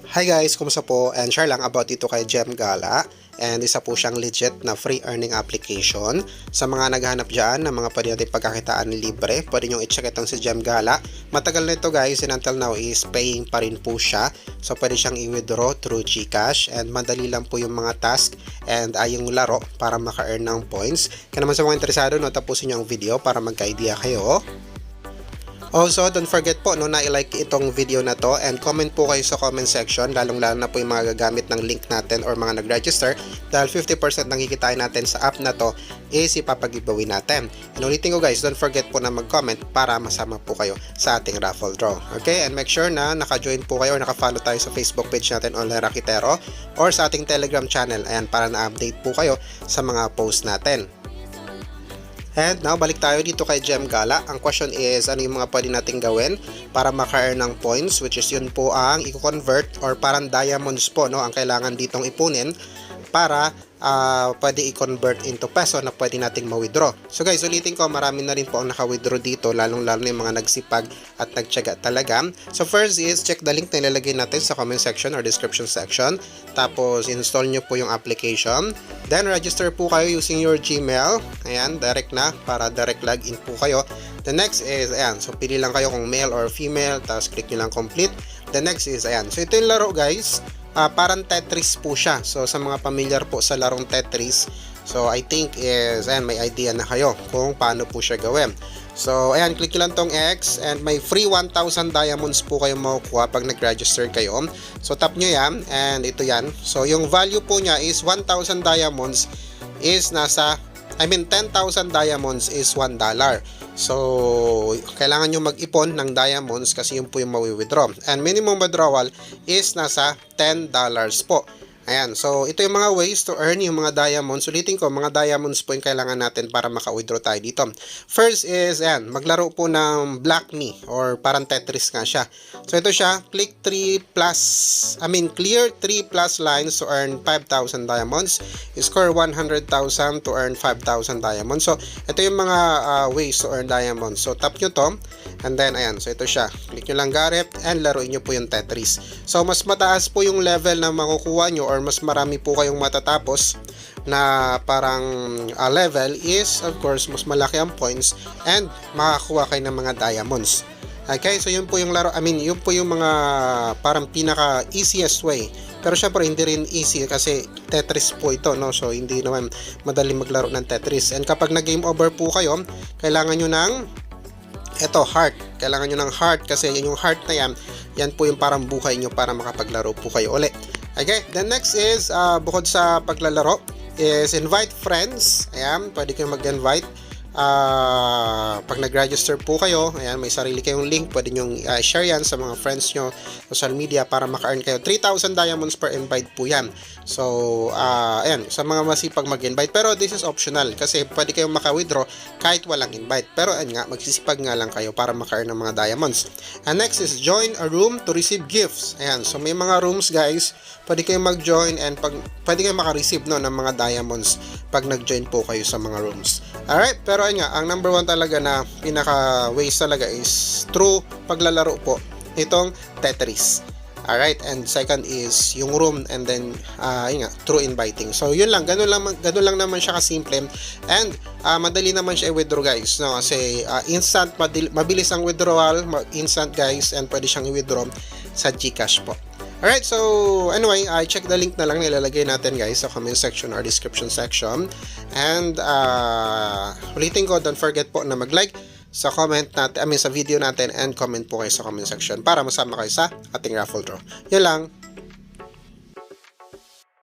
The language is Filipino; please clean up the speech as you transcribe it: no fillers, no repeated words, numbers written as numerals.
Hi guys, kumusta po? And share lang about dito kay Gem Gala. And isa po siyang legit na free earning application. Sa mga naghahanap dyan ng mga pwede natin pagkakitaan libre, pwede nyo i-check itong si Gem Gala. Matagal na ito guys, and until now is paying pa rin po siya. So pwede siyang i-withdraw through GCash. And madali lang po yung mga task and yung laro para maka-earn ng points. Kaya naman sa mga interesado, no, tapusin nyo ang video para magka-idea kayo. Also, don't forget po no, na i-like itong video na to and comment po kayo sa comment section, lalong-lalo na po yung mga gagamit ng link natin or mga nag-register dahil 50% ng kikitain natin sa app na to is ipapag-giveaway natin. And ulitin ko guys, don't forget po na mag-comment para masama po kayo sa ating raffle draw. Okay? And make sure na naka-join po kayo or naka-follow tayo sa Facebook page natin Online Raketero or sa ating Telegram channel. Ayan, para na-update po kayo sa mga post natin. And now, balik tayo dito kay Gem Gala. Ang question is, ano yung mga pwede nating gawin para maka-earn ng points, which is yun po ang i-convert or parang diamonds po, no, ang kailangan ditong ipunin para pwede i-convert into peso na pwede nating ma-withdraw. So guys, ulitin ko, marami na rin po ang naka-withdraw dito, lalong-lalo na yung mga nagsipag at nagtiyaga talaga. So first is, check the link na ilalagay natin sa comment section or description section. Tapos, install nyo po yung application. Then, register po kayo using your Gmail. Ayan, direct na, para direct login po kayo. The next is, ayan, so pili lang kayo kung male or female, tapos click nyo lang complete. The next is, ayan, so ito yung laro guys. Parang Tetris po siya. So sa mga familiar po sa larong Tetris, so I think is, ayan, may idea na kayo kung paano po siya gawin. So ayan, click nyo lang tong X and may free 1,000 diamonds po kayo makukuha pag nag-register kayo. So tap nyo yan and ito yan. So yung value po niya is 1,000 diamonds is nasa, 10,000 diamonds is $1. So, kailangan nyo mag-ipon ng diamonds kasi yun po yung mawi-withdraw. And minimum withdrawal is nasa $10 po. Ayan, so ito yung mga ways to earn yung mga diamonds. Ulitin ko, mga diamonds po yung kailangan natin para maka-withdraw tayo dito. First is, ayan, maglaro po ng Black Me or parang Tetris nga siya. So ito siya, clear 3 plus lines to earn 5,000 diamonds. Score 100,000 to earn 5,000 diamonds. So ito yung mga ways to earn diamonds. So tap nyo to, and then ayan, so ito siya. Click nyo lang Gareth and laruin nyo po yung Tetris. So mas mataas po yung level na makukuha nyo or mas marami po kayong matatapos na parang level is of course mas malaki ang points and makakuha kayo ng mga diamonds. Okay, so yun po yung laro, yun po yung mga parang pinaka easiest way. Pero syempre hindi rin easy kasi Tetris po ito, no? So hindi naman madali maglaro ng Tetris. And kapag nag-game over po kayo, kailangan nyo ng heart. Kailangan nyo ng heart kasi yung heart na yan po yung parang buhay nyo para makapaglaro po kayo ulit. Okay, the next is, bukod sa paglalaro, is invite friends. Ayan, pwede kayong mag-invite. Pag nag-register po kayo, ayan, may sarili kayong link, pwede nyo share yan sa mga friends nyo, social media para maka-earn kayo. 3,000 diamonds per invite po yan. So, ayan, sa mga masipag mag-invite. Pero this is optional kasi pwede kayong maka-withdraw kahit walang invite. Pero ayan nga, magsisipag nga lang kayo para maka-earn ng mga diamonds. And next is join a room to receive gifts. Ayan, so may mga rooms guys, pwede kayong mag-join and pwede kayong maka-receive no, ng mga diamonds pag nag-join po kayo sa mga rooms. Alright, pero ayun nga, ang number one talaga na pinaka ways talaga is through paglalaro po itong Tetris. Alright, and second is yung room and then yun nga, through inviting. So yun lang, ganun lang naman siya kasimple and madali naman siya i-withdraw guys, no? Kasi instant, mabilis ang withdrawal, instant guys, and pwede siyang i-withdraw sa GCash po. Alright, so anyway, check the link na lang nilalagay natin guys sa comment section or description section. And ulitin ko, don't forget po na mag-like sa comment natin, sa video natin and comment po kayo sa comment section para masama kayo sa ating raffle draw. Yun lang.